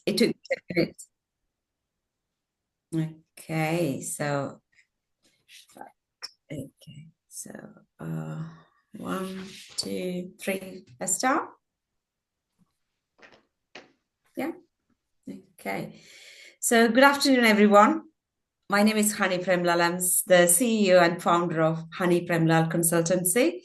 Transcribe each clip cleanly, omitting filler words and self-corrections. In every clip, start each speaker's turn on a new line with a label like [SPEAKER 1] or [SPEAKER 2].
[SPEAKER 1] It took 10 minutes. Okay, so okay, so uh, one, two, three. Let's start. Yeah. Okay. So good afternoon, everyone. My name is Hony Premlal. I'm the CEO and founder of Hony Premlal Consultancy.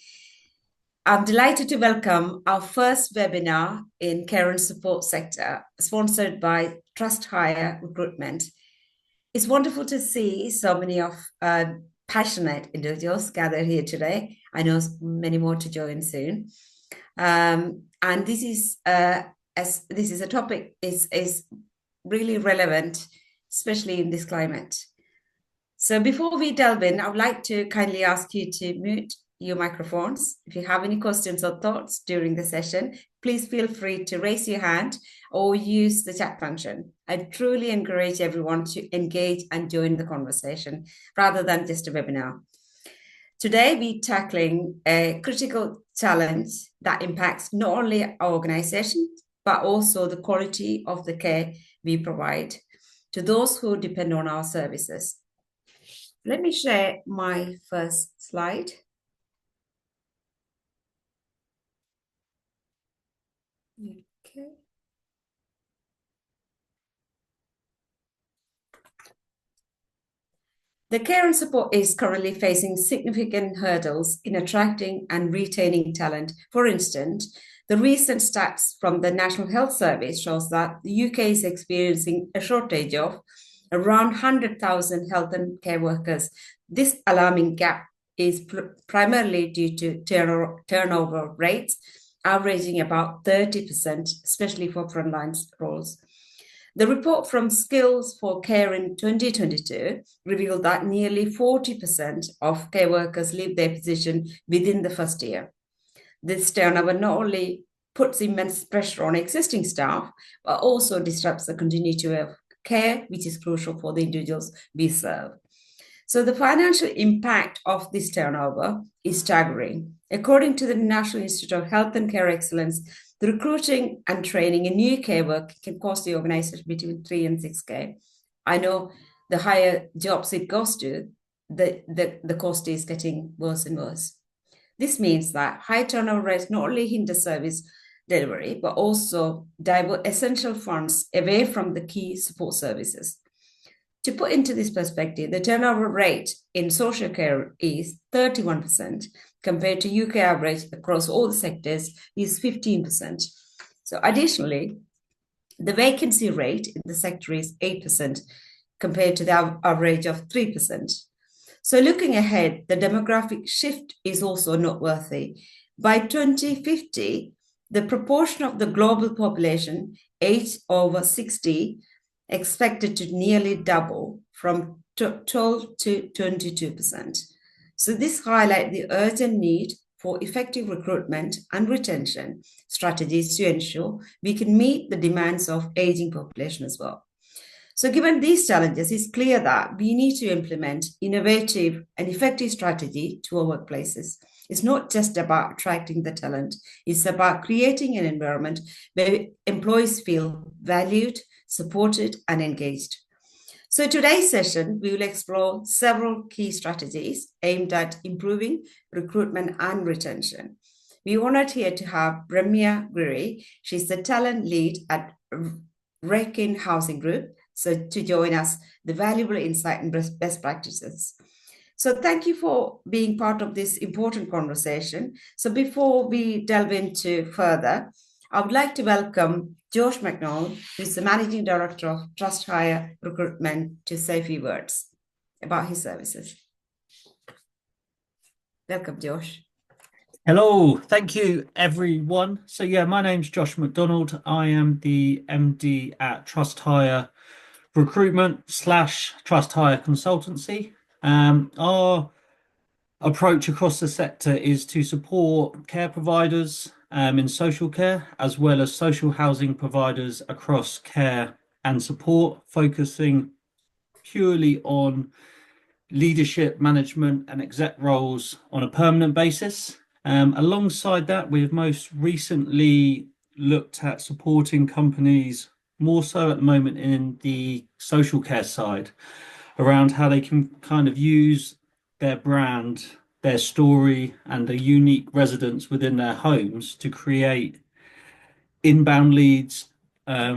[SPEAKER 1] I'm delighted to welcome our first webinar in care and support sector, sponsored by Trust Hire Recruitment. It's wonderful to see so many of passionate individuals gathered here today. I know many more to join soon. And this is as this is a topic is really relevant, especially in this climate. So before we delve in, I would like to kindly ask you to mute your microphones. If you have any questions or thoughts during the session, please feel free to raise your hand or use the chat function. I truly encourage everyone to engage and join the conversation rather than just a webinar. Today, we're tackling a critical challenge that impacts not only our organization, but also the quality of the care we provide to those who depend on our services. Let me share my first slide. Okay. The care and support is currently facing significant hurdles in attracting and retaining talent. For instance, the recent stats from the National Health Service shows that the UK is experiencing a shortage of around 100,000 health and care workers. This alarming gap is primarily due to turnover rates averaging about 30%, especially for frontline roles. The report from Skills for Care in 2022 revealed that nearly 40% of care workers leave their position within the first year. This turnover not only puts immense pressure on existing staff, but also disrupts the continuity of care, which is crucial for the individuals we serve. So the financial impact of this turnover is staggering. According to the National Institute of Health and Care Excellence, the recruiting and training in new care work can cost the organization between 3 and 6K. I know the higher jobs it goes to, the cost is getting worse and worse. This means that high turnover rates not only hinder service delivery, but also divert essential funds away from the key support services. To put into this perspective, the turnover rate in social care is 31%, compared to UK average across all the sectors is 15%. So additionally, the vacancy rate in the sector is 8%, compared to the average of 3%. So looking ahead, the demographic shift is also noteworthy. By 2050, the proportion of the global population aged over 60 expected to nearly double from 12 to 22%. So this highlights the urgent need for effective recruitment and retention strategies to ensure we can meet the demands of aging population as well. So given these challenges, it's clear that we need to implement innovative and effective strategy to our workplaces. It's not just about attracting the talent, it's about creating an environment where employees feel valued, supported, and engaged. So today's session, we will explore several key strategies aimed at improving recruitment and retention. We're honored here to have Premlal. She's the talent lead at Rekin Housing Group, so to join us, the valuable insight and best practices. So thank you for being part of this important conversation. So before we delve into further, I would like to welcome Josh McNaull, who is the Managing Director of Trust Hire Recruitment, to say a few words about his services. Welcome, Josh.
[SPEAKER 2] Hello, thank you everyone. So yeah, my name's Josh McDonald. I am the MD at Trust Hire Recruitment / Trust Hire Consultancy. Our approach across the sector is to support care providers in social care, as well as social housing providers across care and support, focusing purely on leadership, management, and exec roles on a permanent basis. Alongside that, we've most recently looked at supporting companies more so at the moment in the social care side, around how they can kind of use their brand, their story, and the unique residents within their homes to create inbound leads,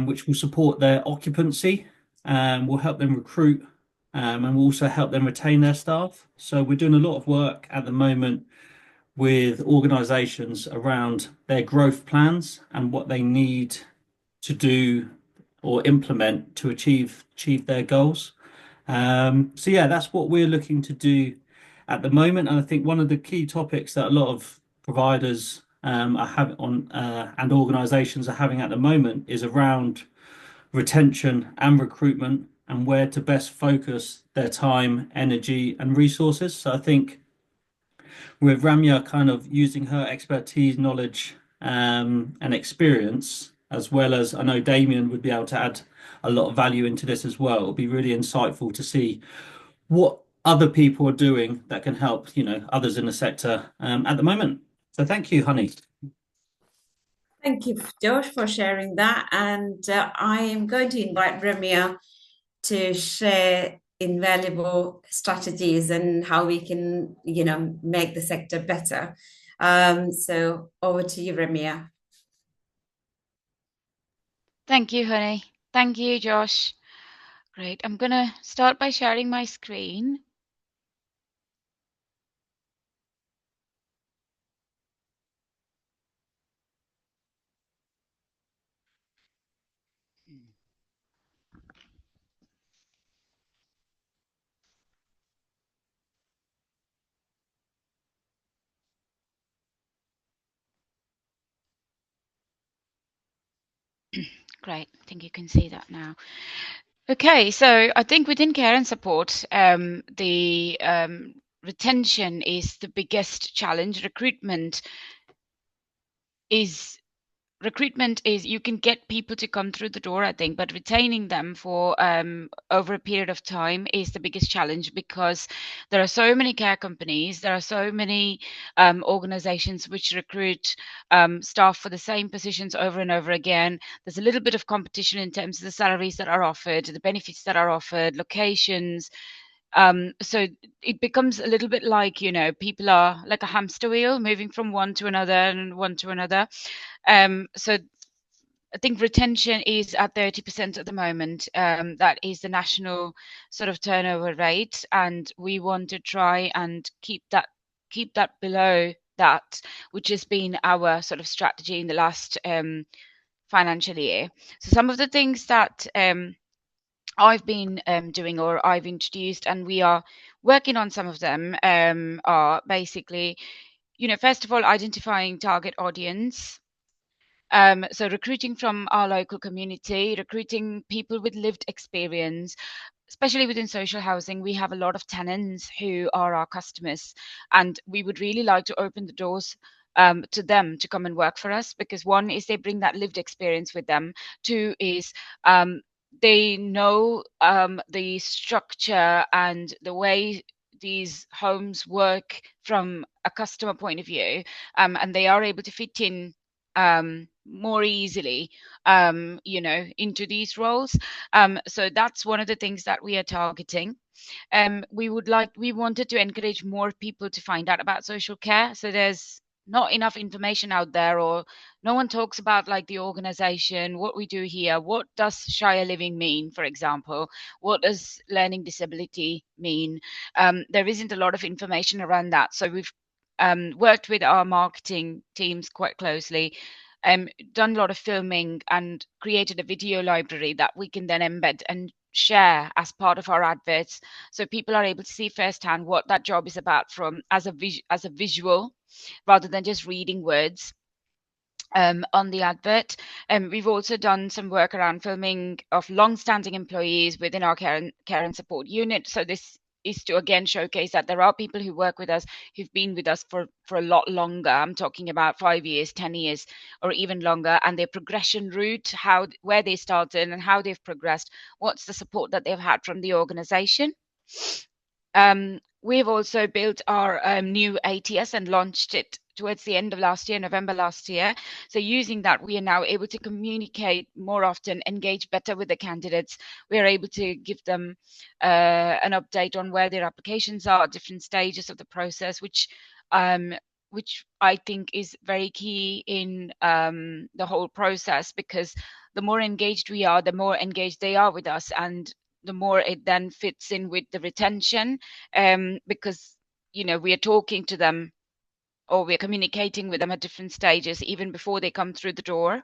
[SPEAKER 2] which will support their occupancy, will help them recruit, and will also help them retain their staff. So we're doing a lot of work at the moment with organizations around their growth plans and what they need to do or implement to achieve their goals. So yeah, that's what we're looking to do at the moment. And I think one of the key topics that a lot of providers are having on and organizations are having at the moment is around retention and recruitment and where to best focus their time, energy, and resources. So I think with Ramya kind of using her expertise, knowledge, and experience, as well as I know Damien would be able to add a lot of value into this as well. It'll be really insightful to see what other people are doing that can help, others in the sector at the moment. So thank you, Honey.
[SPEAKER 1] Thank you, Josh, for sharing that. And I am going to invite Ramya to share invaluable strategies and how we can, make the sector better. So over to you, Ramya.
[SPEAKER 3] Thank you, Hony. Thank you, Josh. Great. I'm going to start by sharing my screen. Great. I think you can see that now. Okay, so I think within care and support, the retention is the biggest challenge. Recruitment is you can get people to come through the door, I think, but retaining them for over a period of time is the biggest challenge, because there are so many care companies, there are so many organizations which recruit staff for the same positions over and over again. There's a little bit of competition in terms of the salaries that are offered, the benefits that are offered, locations. So it becomes a little bit like, people are like a hamster wheel moving from one to another and one to another. So I think retention is at 30% at the moment. That is the national sort of turnover rate, and we want to try and keep that below that, which has been our sort of strategy in the last financial year. So some of the things that I've been doing, or I've introduced, and we are working on some of them, are basically, first of all, identifying target audience. So recruiting from our local community, recruiting people with lived experience, especially within social housing. We have a lot of tenants who are our customers, and we would really like to open the doors to them to come and work for us, because one is they bring that lived experience with them. Two is they know the structure and the way these homes work from a customer point of view, and they are able to fit in more easily, into these roles. So that's one of the things that we are targeting. We wanted to encourage more people to find out about social care. So there's not enough information out there, or no one talks about like the organization, what we do here, what does Shire Living mean, for example, what does learning disability mean. There isn't a lot of information around that. So we've worked with our marketing teams quite closely, done a lot of filming and created a video library that we can then embed and share as part of our adverts, so people are able to see firsthand what that job is about from as a visual, rather than just reading words on the advert. We've also done some work around filming of long-standing employees within our care and support unit. So this is to again showcase that there are people who work with us who've been with us for a lot longer. I'm talking about 5 years, 10 years, or even longer, and their progression route, where they started and how they've progressed, what's the support that they've had from the organization. We've also built our new ATS and launched it towards the end of last year, November last year. So using that, we are now able to communicate more often, engage better with the candidates. We are able to give them an update on where their applications are at different stages of the process, which I think is very key in the whole process, because the more engaged we are, the more engaged they are with us, and the more it then fits in with the retention, because we are talking to them, or we're communicating with them at different stages even before they come through the door.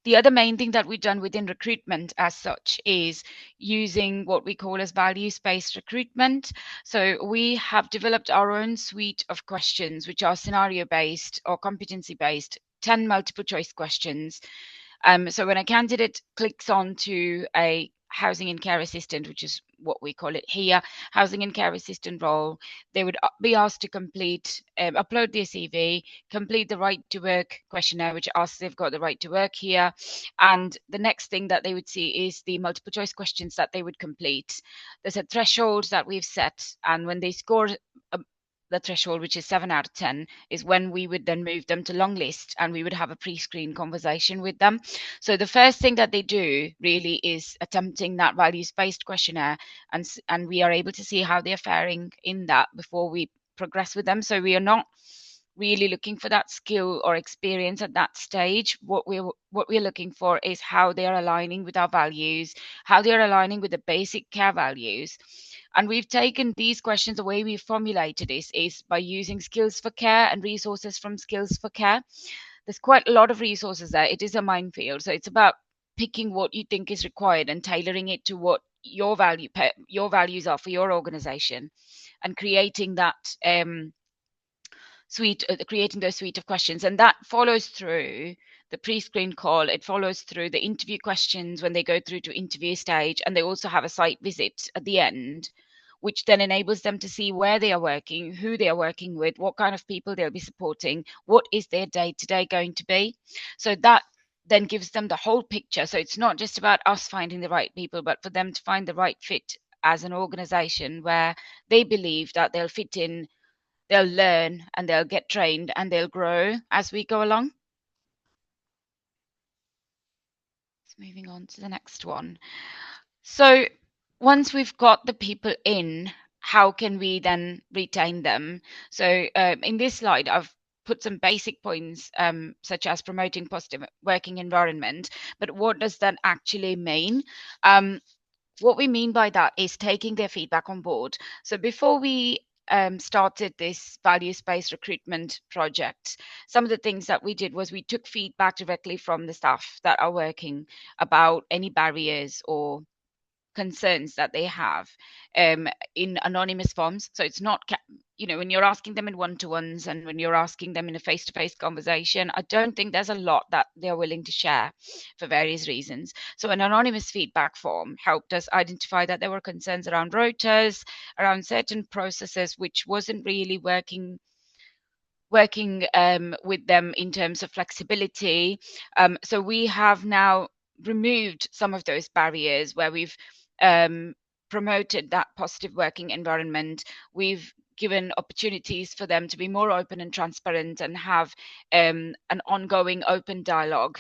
[SPEAKER 3] The other main thing that we've done within recruitment as such is using what we call as values-based recruitment. So we have developed our own suite of questions, which are scenario-based or competency-based, 10 multiple choice questions. So when a candidate clicks on to a housing and care assistant, which is what we call it here, housing and care assistant role, they would be asked to complete, upload their CV, complete the right to work questionnaire, which asks if they've got the right to work here. And the next thing that they would see is the multiple choice questions that they would complete. There's a threshold that we've set, and when they score the threshold, which is 7 out of 10, is when we would then move them to long list, and we would have a pre-screen conversation with them. So the first thing that they do really is attempting that values-based questionnaire, and we are able to see how they're faring in that before we progress with them. So we are not really looking for that skill or experience at that stage. What we're looking for is how they are aligning with our values, how they are aligning with the basic care values. And we've taken these questions, the way we've formulated this is by using Skills for Care and resources from Skills for Care. There's quite a lot of resources there. It is a minefield. So it's about picking what you think is required and tailoring it to what your values are for your organization, and creating that creating those suite of questions. And that follows through the pre-screen call. It follows through the interview questions when they go through to interview stage, and they also have a site visit at the end, which then enables them to see where they are working, who they are working with, what kind of people they'll be supporting, what is their day-to-day going to be. So that then gives them the whole picture. So it's not just about us finding the right people, but for them to find the right fit as an organization where they believe that they'll fit in, they'll learn, and they'll get trained, and they'll grow as we go along. So moving on to the next one. So once we've got the people in, how can we then retain them? So in this slide, I've put some basic points, such as promoting positive working environment. But what does that actually mean? What we mean by that is taking their feedback on board. So before we started this values-based recruitment project, some of the things that we did was we took feedback directly from the staff that are working about any barriers or concerns that they have in anonymous forms. So it's not, when you're asking them in one-to-ones and when you're asking them in a face-to-face conversation, I don't think there's a lot that they're willing to share for various reasons. So an anonymous feedback form helped us identify that there were concerns around rotas, around certain processes, which wasn't really working with them in terms of flexibility. So we have now removed some of those barriers where we've promoted that positive working environment. We've given opportunities for them to be more open and transparent and have an ongoing open dialogue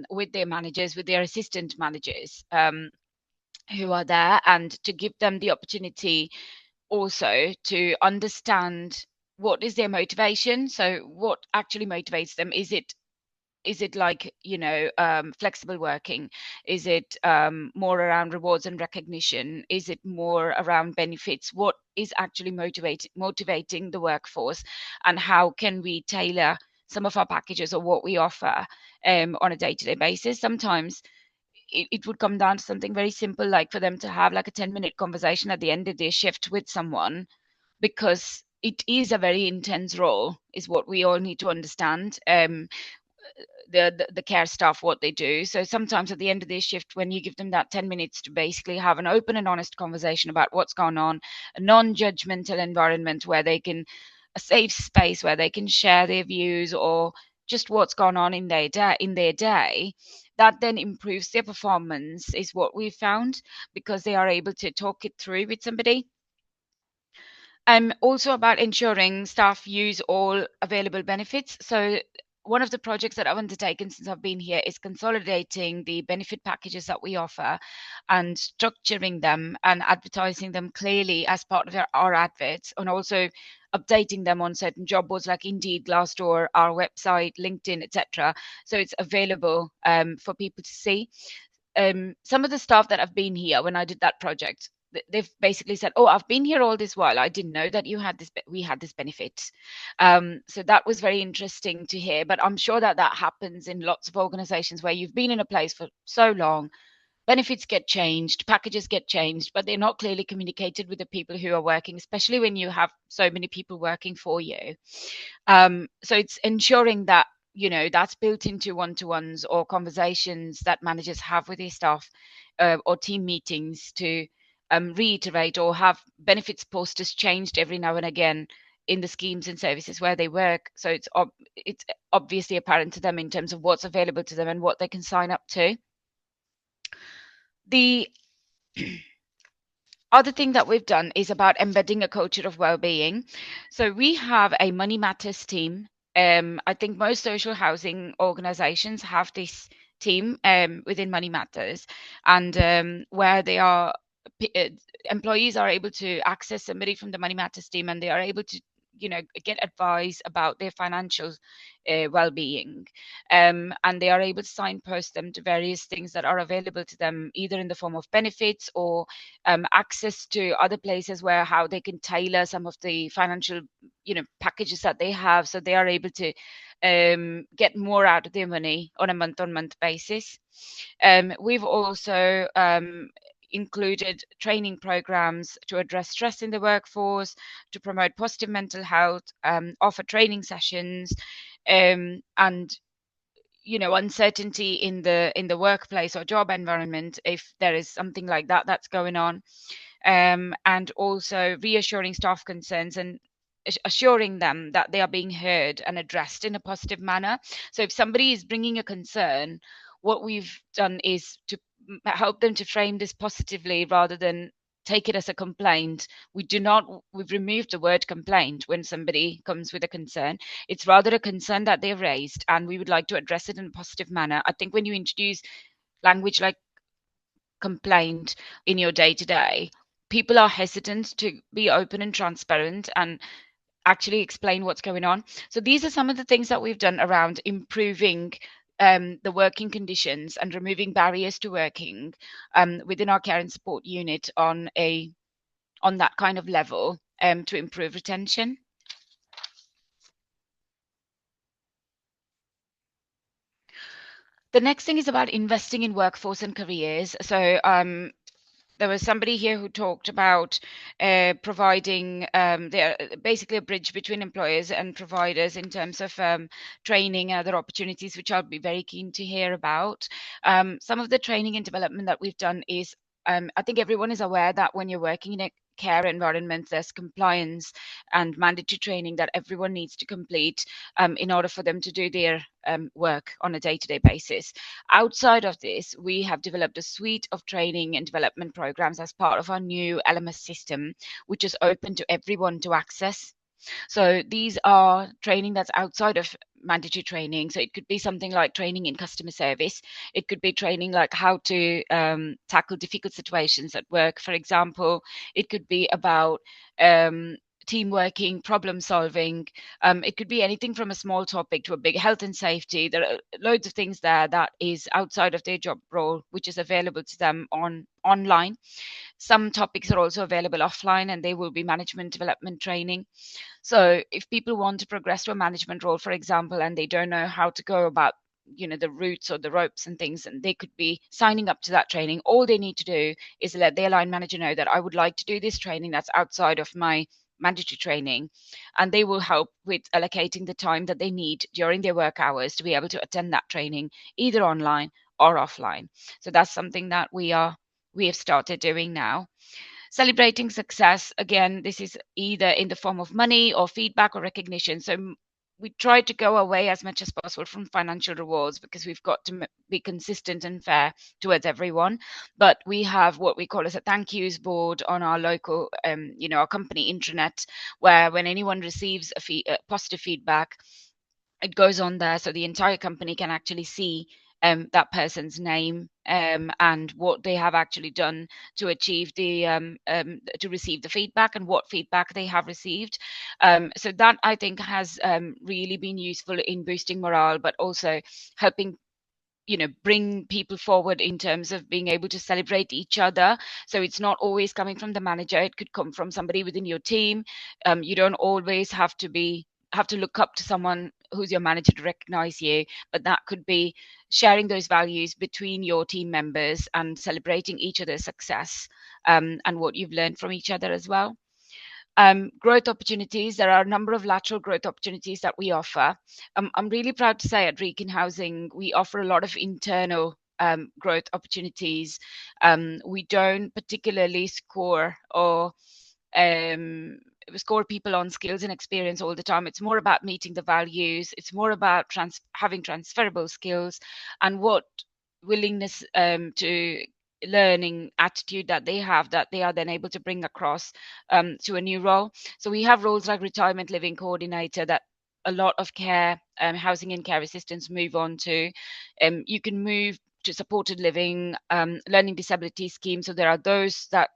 [SPEAKER 3] with their managers, with their assistant managers who are there, and to give them the opportunity also to understand what is their motivation. So what actually motivates them? Is it like, flexible working? Is it more around rewards and recognition? Is it more around benefits? What is actually motivating the workforce? And how can we tailor some of our packages or what we offer on a day-to-day basis? Sometimes it would come down to something very simple, like for them to have like a 10-minute conversation at the end of their shift with someone, because it is a very intense role, is what we all need to understand. The care staff, what they do. So sometimes at the end of their shift, when you give them that 10 minutes to basically have an open and honest conversation about what's going on, a non-judgmental environment where they can, a safe space where they can share their views or just what's gone on in their day, that then improves their performance, is what we've found, because they are able to talk it through with somebody. Also about ensuring staff use all available benefits. So one of the projects that I've undertaken since I've been here is consolidating the benefit packages that we offer and structuring them and advertising them clearly as part of our adverts, and also updating them on certain job boards like Indeed, Glassdoor, our website, LinkedIn, etc. So it's available for people to see. Some of the staff that have been here when I did that project, they've basically said, "Oh, I've been here all this while. I didn't know that we had this benefit." So that was very interesting to hear. But I'm sure that that happens in lots of organizations where you've been in a place for so long. Benefits get changed, packages get changed, but they're not clearly communicated with the people who are working, especially when you have so many people working for you. So it's ensuring that that's built into one-to-ones or conversations that managers have with their staff, or team meetings to reiterate or have benefits posters changed every now and again in the schemes and services where they work. So it's obviously apparent to them in terms of what's available to them and what they can sign up to. The other thing that we've done is about embedding a culture of well-being. So we have a Money Matters team. I think most social housing organizations have this team within Money Matters, and where they are employees are able to access somebody from the Money Matters team, and they are able to get advice about their financial well-being, and they are able to signpost them to various things that are available to them, either in the form of benefits or access to other places where how they can tailor some of the financial packages that they have, so they are able to get more out of their money on a month-on-month basis. We've also included training programs to address stress in the workforce, to promote positive mental health, offer training sessions, and uncertainty in the workplace or job environment, if there is something like that that's going on, and also reassuring staff concerns and assuring them that they are being heard and addressed in a positive manner. So if somebody is bringing a concern, what we've done is to help them to frame this positively rather than take it as a complaint. We've removed the word complaint when somebody comes with a concern. It's rather a concern that they've raised, and we would like to address it in a positive manner. I think when you introduce language like complaint in your day-to-day, people are hesitant to be open and transparent and actually explain what's going on. So these are some of the things that we've done around improving the working conditions and removing barriers to working within our care and support unit on that kind of level, to improve retention. The next thing is about investing in workforce and careers. So there was somebody here who talked about providing basically a bridge between employers and providers in terms of training and other opportunities, which I'll be very keen to hear about. Some of the training and development that we've done is, I think everyone is aware that when you're working in a care environment, there's compliance and mandatory training that everyone needs to complete in order for them to do their work on a day-to-day basis. Outside of this, we have developed a suite of training and development programs as part of our new LMS system, which is open to everyone to access. So these are training that's outside of mandatory training. So it could be something like training in customer service. It could be training like how to tackle difficult situations at work, for example. It could be about team working, problem solving. It could be anything from a small topic to a big health and safety. There are loads of things there that is outside of their job role, which is available to them online. Some topics are also available offline, and they will be management development training. So if people want to progress to a management role, for example, and they don't know how to go about the routes or the ropes and things, and they could be signing up to that training, all they need to do is let their line manager know that I would like to do this training that's outside of my mandatory training, and they will help with allocating the time that they need during their work hours to be able to attend that training, either online or offline. So that's something that we have started doing now. Celebrating success, again, this is either in the form of money or feedback or recognition. So we try to go away as much as possible from financial rewards, because we've got to be consistent and fair towards everyone. But we have what we call as a thank yous board on our local, our company intranet, where when anyone receives positive feedback, it goes on there, so the entire company can actually see that person's name and what they have actually done to achieve to receive the feedback, and what feedback they have received. So that, I think, has really been useful in boosting morale, but also helping bring people forward in terms of being able to celebrate each other. So it's not always coming from the manager, it could come from somebody within your team. You don't always have to look up to someone who's your manager to recognize you, but that could be sharing those values between your team members and celebrating each other's success, and what you've learned from each other as well. Growth opportunities. There are a number of lateral growth opportunities that we offer. I'm really proud to say at Recon Housing, we offer a lot of internal growth opportunities. We don't particularly score people on skills and experience all the time. It's more about meeting the values. It's more about having transferable skills, and what willingness to learning attitude that they have, that they are then able to bring across to a new role. So we have roles like retirement living coordinator that a lot of care, housing and care assistants move on to. You can move to supported living, learning disability scheme. So there are those that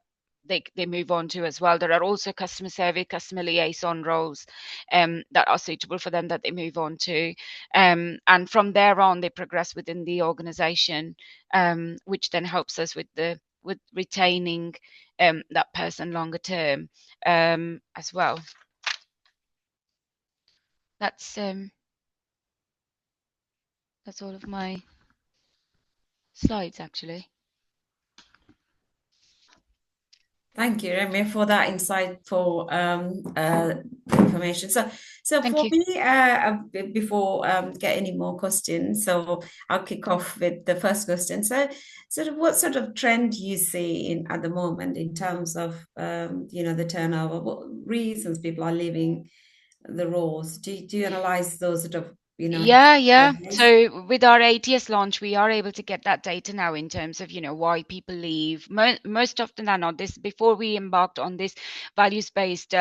[SPEAKER 3] they move on to as well. There are also customer service, customer liaison roles that are suitable for them that they move on to. And from there on, they progress within the organization, which then helps us with retaining that person longer term as well. That's all of my slides, actually.
[SPEAKER 1] Thank you, Remy, for that insightful information. So
[SPEAKER 3] Thank
[SPEAKER 1] for
[SPEAKER 3] you.
[SPEAKER 1] me, before get any more questions, so I'll kick off with the first question. So what sort of trend you see at the moment in terms of the turnover? What reasons people are leaving the roles? Do you analyze those sort of
[SPEAKER 3] Yeah.
[SPEAKER 1] surveys?
[SPEAKER 3] So with our ATS launch, we are able to get that data now in terms of, why people leave. Most often than not, this before we embarked on this values-based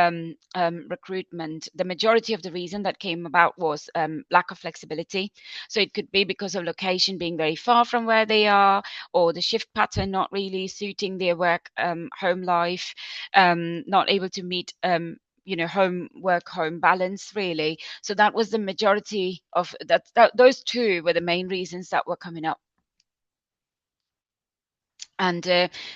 [SPEAKER 3] recruitment, the majority of the reason that came about was lack of flexibility. So it could be because of location being very far from where they are, or the shift pattern not really suiting their work home life, not able to meet home balance, really. So that was the majority of that. Those two were the main reasons that were coming up. And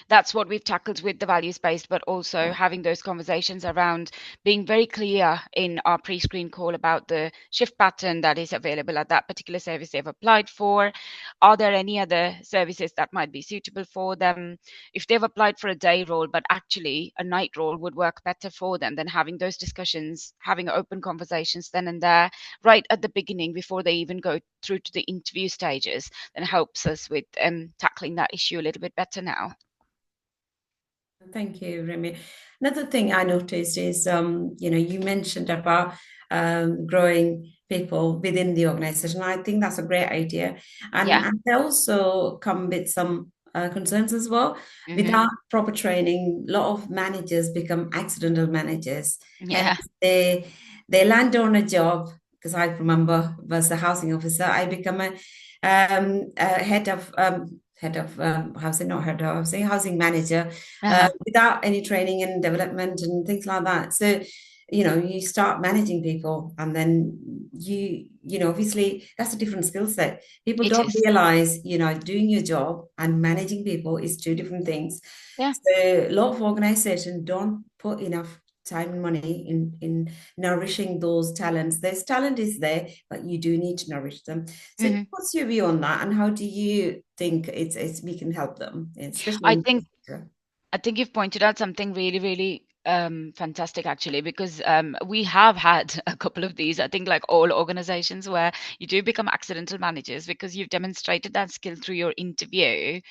[SPEAKER 3] that's what we've tackled with the values-based, but also having those conversations around being very clear in our pre-screen call about the shift pattern that is available at that particular service they've applied for. Are there any other services that might be suitable for them? If they've applied for a day role, but actually a night role would work better for them, then having those discussions, having open conversations then and there, right at the beginning before they even go through to the interview stages, then helps us with tackling that issue a little bit better now.
[SPEAKER 1] Thank you, Remy. Another thing I noticed is, you mentioned about growing people within the organization. I think that's a great idea. And they also come with some concerns as well.
[SPEAKER 3] Mm-hmm.
[SPEAKER 1] Without proper training, a lot of managers become accidental managers.
[SPEAKER 3] Yeah.
[SPEAKER 1] And they land on a job, because I remember was a housing officer, I become a head of housing manager without any training and development and things like that. So, you start managing people, and then obviously that's a different skill set. People don't realize, doing your job and managing people is two different things.
[SPEAKER 3] Yeah.
[SPEAKER 1] So a lot of organizations don't put enough time and money in nourishing those talents. There's talent is there, but you do need to nourish them. So what's your view on that, and how do you think we can help them, especially
[SPEAKER 3] I think you've pointed out something really, really fantastic, actually, because we have had a couple of these, I think, like all organizations, where you do become accidental managers because you've demonstrated that skill through your interview.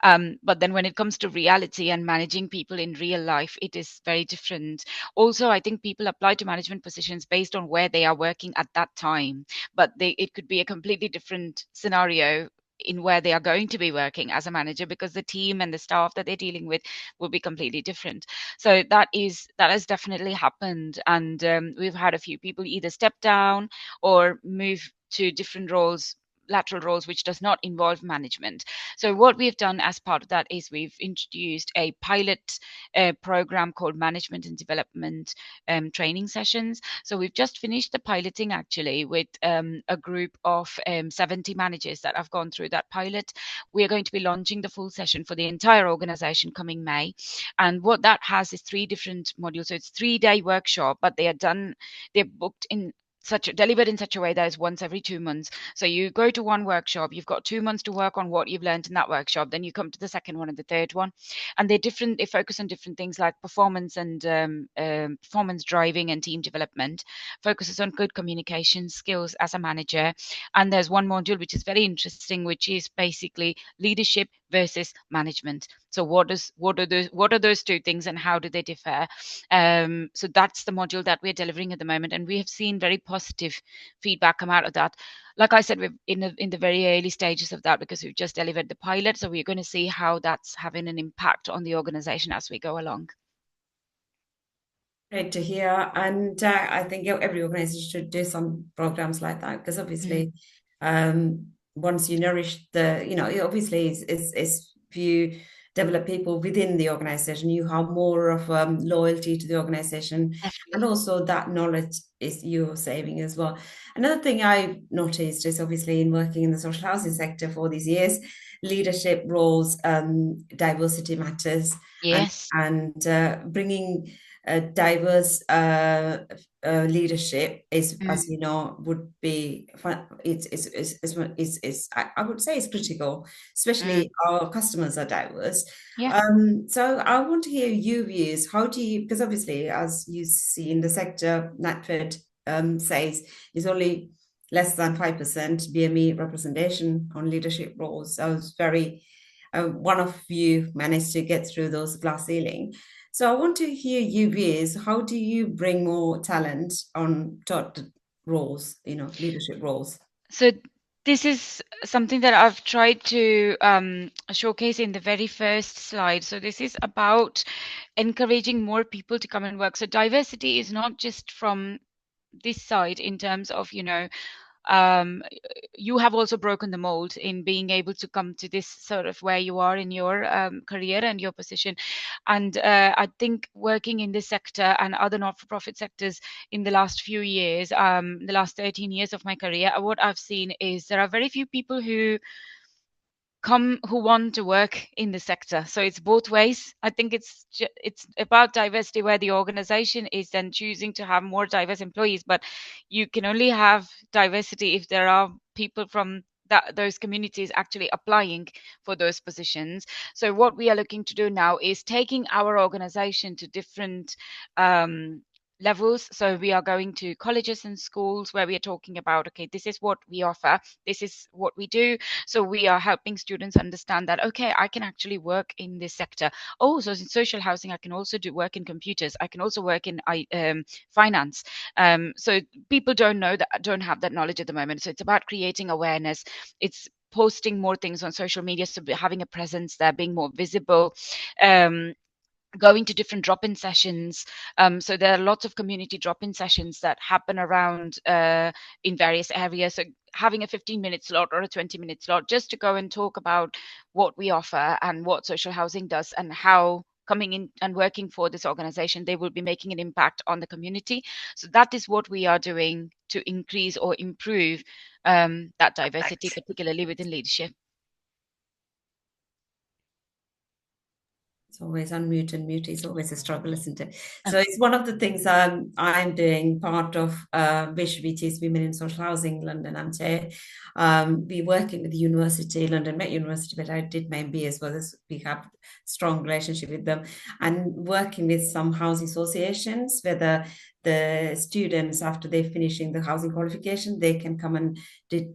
[SPEAKER 3] But then when it comes to reality and managing people in real life, it is very different. Also, I think people apply to management positions based on where they are working at that time, but it could be a completely different scenario in where they are going to be working as a manager, because the team and the staff that they're dealing with will be completely different. So that has definitely happened, and we've had a few people either step down or move to different roles, lateral roles, which does not involve management. So what we've done as part of that is we've introduced a pilot program called Management and Development training sessions. So we've just finished the piloting actually with a group of 70 managers that have gone through that pilot. We are going to be launching the full session for the entire organization coming May. And what that has is 3 different modules. So it's 3-day workshop, but they're booked in delivered in such a way that is once every 2 months. So you go to one workshop, you've got 2 months to work on what you've learned in that workshop. Then you come to the second one and the third one, and they're different. They focus on different things like performance and performance driving and team development. Focuses on good communication skills as a manager. And there's one module which is very interesting, which is basically leadership versus management. So what are those 2 things, and how do they differ? So that's the module that we're delivering at the moment, and we have seen very positive feedback come out of that. Like I said, we're in the very early stages of that because we've just delivered the pilot. So we're going to see how that's having an impact on the organization as we go along.
[SPEAKER 1] Great to hear. And I think every organization should do some programs like that, because obviously, once you nourish obviously it's if you develop people within the organization, you have more of loyalty to the organization.
[SPEAKER 3] Definitely.
[SPEAKER 1] And also that knowledge is you're saving as well. Another thing I've noticed is obviously in working in the social housing sector for these years, leadership roles, diversity matters.
[SPEAKER 3] Yes.
[SPEAKER 1] And bringing diverse leadership is, as you know, would be I would say it's critical, especially our customers are diverse.
[SPEAKER 3] Yeah.
[SPEAKER 1] So I want to hear your views. How do you, because obviously, as you see in the sector, NatFed says is only less than 5% BME representation on leadership roles. So it's very one of you managed to get through those glass ceiling. So I want to hear your views. How do you bring more talent on top roles, leadership roles?
[SPEAKER 3] So this is something that I've tried to showcase in the very first slide. So this is about encouraging more people to come and work. So diversity is not just from this side in terms of, you have also broken the mold in being able to come to this sort of where you are in your career and your position. And I think working in this sector and other not-for-profit sectors in the last few years, the last 13 years of my career, what I've seen is there are very few people who want to work in the sector. So it's both ways. I think it's about diversity, where the organization is then choosing to have more diverse employees, but you can only have diversity if there are people from those communities actually applying for those positions. So what we are looking to do now is taking our organization to different levels. So we are going to colleges and schools where we are talking about, okay, this is what we offer, this is what we do. So we are helping students understand that, okay, I can actually work in this sector. Oh, so in social housing, I can also work in computers. I can also work in finance. So people don't have that knowledge at the moment. So it's about creating awareness. It's posting more things on social media, so having a presence there, being more visible. Going to different drop-in sessions. So there are lots of community drop-in sessions that happen around in various areas. So having a 15-minute slot or a 20-minute slot just to go and talk about what we offer and what social housing does, and how coming in and working for this organization, they will be making an impact on the community. So that is what we are doing to increase or improve that diversity, particularly within leadership.
[SPEAKER 1] It's always unmute and mute is always a struggle, isn't it? So it's one of the things I'm doing, part of which is Women in Social Housing London. I'm chair. Be working with the university, London Met University, but I did my MBA as well. We have strong relationship with them, and working with some housing associations, whether the students, after they're finishing the housing qualification, they can come and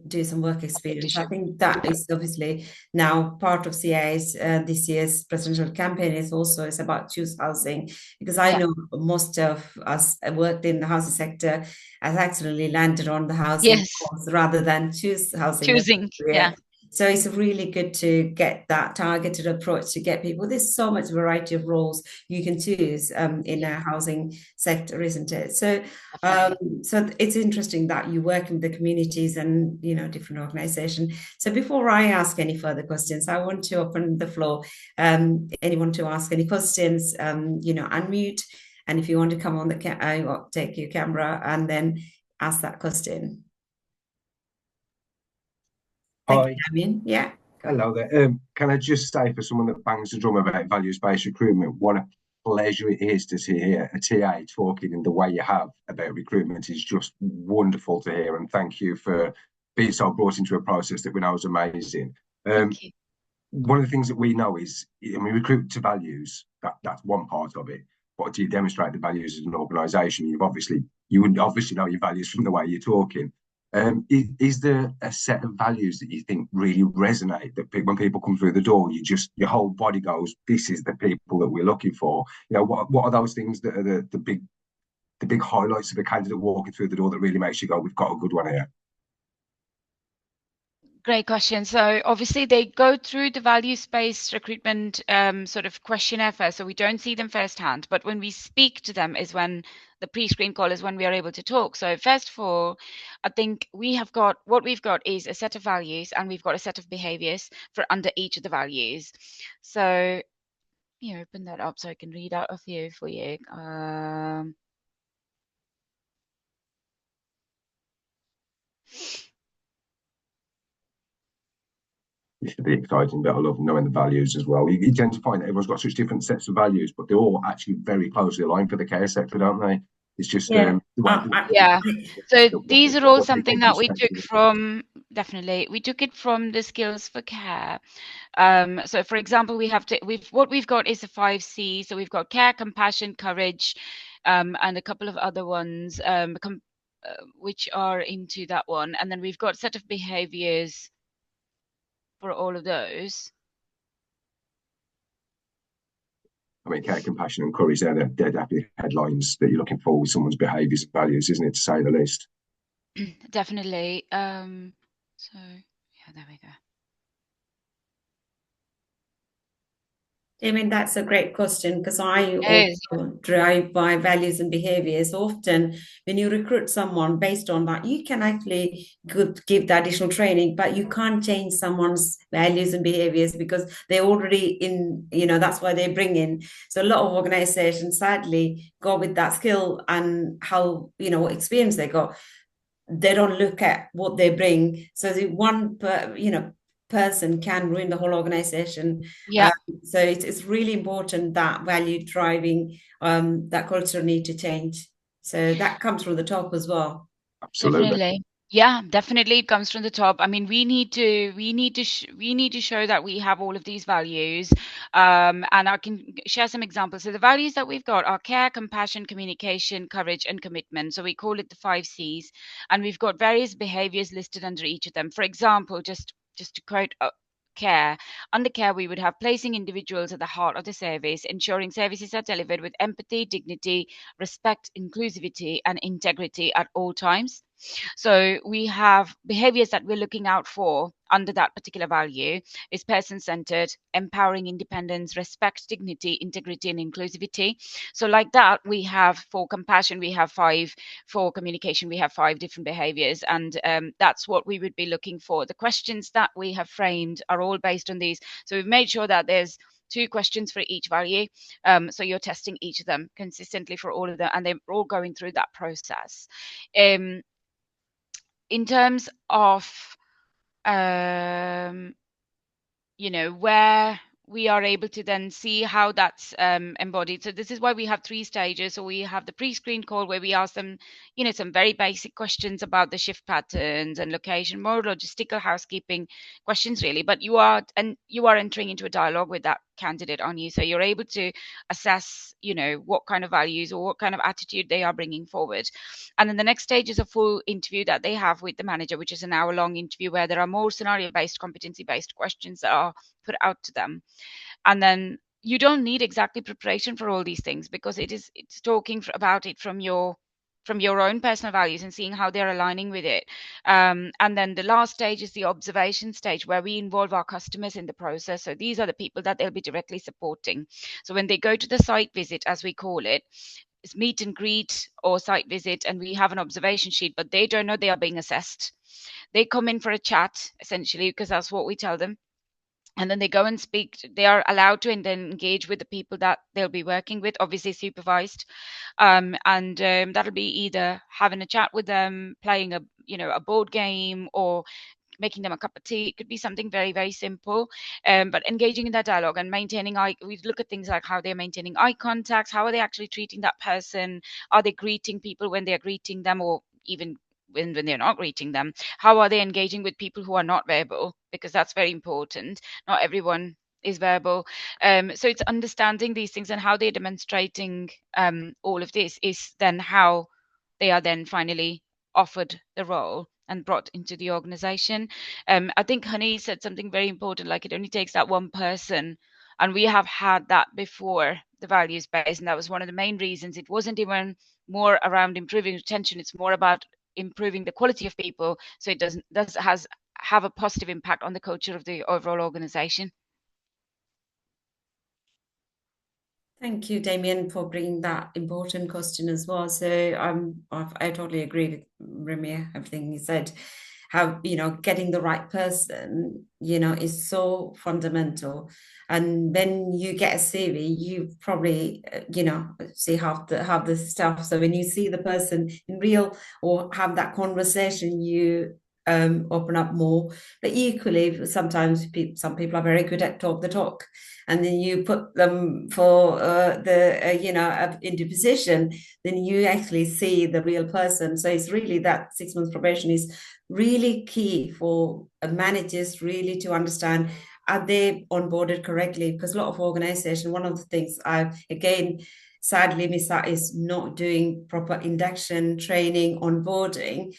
[SPEAKER 1] do some work experience. I think that is obviously now part of CIA's this year's presidential campaign is about choose housing, because I know most of us worked in the housing sector has actually landed on the housing course rather than choosing. So it's really good to get that targeted approach to get people. There's so much variety of roles you can choose in a housing sector, isn't it? So, so it's interesting that you work in the communities and different organisations. So before I ask any further questions, I want to open the floor. Anyone to ask any questions? Unmute, and if you want to come on I'll take your camera and then ask that question.
[SPEAKER 4] Hi.
[SPEAKER 1] Yeah.
[SPEAKER 4] Hello there. Can I just say, for someone that bangs the drum about values-based recruitment, what a pleasure it is to hear a TA talking in the way you have about recruitment is just wonderful to hear. And thank you for being so brought into a process that we know is amazing. One of the things that we know is, recruit to values, that's one part of it. But do you demonstrate the values as an organisation? You would obviously know your values from the way you're talking. Is there a set of values that you think really resonate, that when people come through the door, your whole body goes, this is the people that we're looking for? What are those things that are the big highlights of a candidate walking through the door that really makes you go, we've got a good one here?
[SPEAKER 3] Great question. So obviously they go through the values-based recruitment sort of questionnaire first, so we don't see them firsthand. But when we speak to them is when the pre-screen call is when we are able to talk. So first of all, I think we've got is a set of values, and we've got a set of behaviors for under each of the values. So open that up so I can read out a few for you.
[SPEAKER 4] It should be exciting, but I love knowing the values as well. You tend to find that everyone's got such different sets of values, but they're all actually very closely aligned for the care sector, don't they? It's just
[SPEAKER 3] So these are all something that we took from, definitely, we took it from the Skills for Care. So for example, we've got is the 5 C's. So we've got care, compassion, courage, and a couple of other ones which are into that one. And then we've got a set of behaviors for all of those.
[SPEAKER 4] Care, compassion, and courage, they're definitely headlines that you're looking for with someone's behaviours and values, isn't it, to say the least?
[SPEAKER 3] Definitely. So, yeah, there we go.
[SPEAKER 1] That's a great question, because I also drive by values and behaviors. Often when you recruit someone based on that, you can actually give the additional training, but you can't change someone's values and behaviors because they're already in, that's why they bring in. So a lot of organizations sadly go with that skill and how, what experience they got. They don't look at what they bring. So the one, person can ruin the whole organization. So it's really important that value driving, that culture need to change. So that comes from the top as well.
[SPEAKER 4] Absolutely.
[SPEAKER 3] Definitely. Yeah, definitely it comes from the top. I mean, we need to show that we have all of these values. And I can share some examples. So the values that we've got are care, compassion, communication, courage, and commitment. So we call it the 5 C's, and we've got various behaviors listed under each of them. For example, just to quote care. Under care, we would have placing individuals at the heart of the service, ensuring services are delivered with empathy, dignity, respect, inclusivity, and integrity at all times. So we have behaviors that we're looking out for under that particular value is person-centered, empowering independence, respect, dignity, integrity, and inclusivity. So like that, we have for compassion, we have 5, for communication, we have 5 different behaviors. And that's what we would be looking for. The questions that we have framed are all based on these. So we've made sure that there's 2 questions for each value. So you're testing each of them consistently for all of them, and they're all going through that process. In terms of, where we are able to then see how that's embodied. So this is why we have 3 stages. So we have the pre-screen call where we ask them, some very basic questions about the shift patterns and location, more logistical housekeeping questions really. But you are entering into a dialogue with that candidate on you. So you're able to assess, what kind of values or what kind of attitude they are bringing forward. And then the next stage is a full interview that they have with the manager, which is an hour-long interview where there are more scenario-based, competency-based questions that are put out to them. And then you don't need exactly preparation for all these things, because it's talking about it from your own personal values and seeing how they're aligning with it. And then the last stage is the observation stage, where we involve our customers in the process. So these are the people that they'll be directly supporting. So when they go to the site visit, as we call it, it's meet and greet or site visit, and we have an observation sheet, but they don't know they are being assessed. They come in for a chat, essentially, because that's what we tell them. And then they go and speak. They are allowed to and then engage with the people that they'll be working with, obviously supervised. And that'll be either having a chat with them, playing a board game, or making them a cup of tea. It could be something very, very simple, but engaging in that dialogue and maintaining we look at things like how they're maintaining eye contact, how are they actually treating that person, are they greeting people when they're greeting them, or even when they're not greeting them, how are they engaging with people who are not verbal, because that's very important. Not everyone is verbal. So it's understanding these things, and how they're demonstrating all of this is then how they are then finally offered the role and brought into the organization. I think Hony said something very important, like it only takes that one person. And we have had that before, the values base, and that was one of the main reasons. It wasn't even more around improving retention, it's more about improving the quality of people, so it have a positive impact on the culture of the overall organization.
[SPEAKER 1] Thank you, Damien, for bringing that important question as well. So I totally agree with Ramya, everything you said. How, getting the right person, is so fundamental. And when you get a CV, you probably, see half the stuff. So when you see the person in real or have that conversation, you open up more. But equally, sometimes some people are very good at talk the talk, and then you put them for into position, then you actually see the real person. So it's really that 6 months probation is really key for managers really to understand, are they onboarded correctly? Because a lot of organizations, one of the things I again sadly miss out is not doing proper induction, training, onboarding.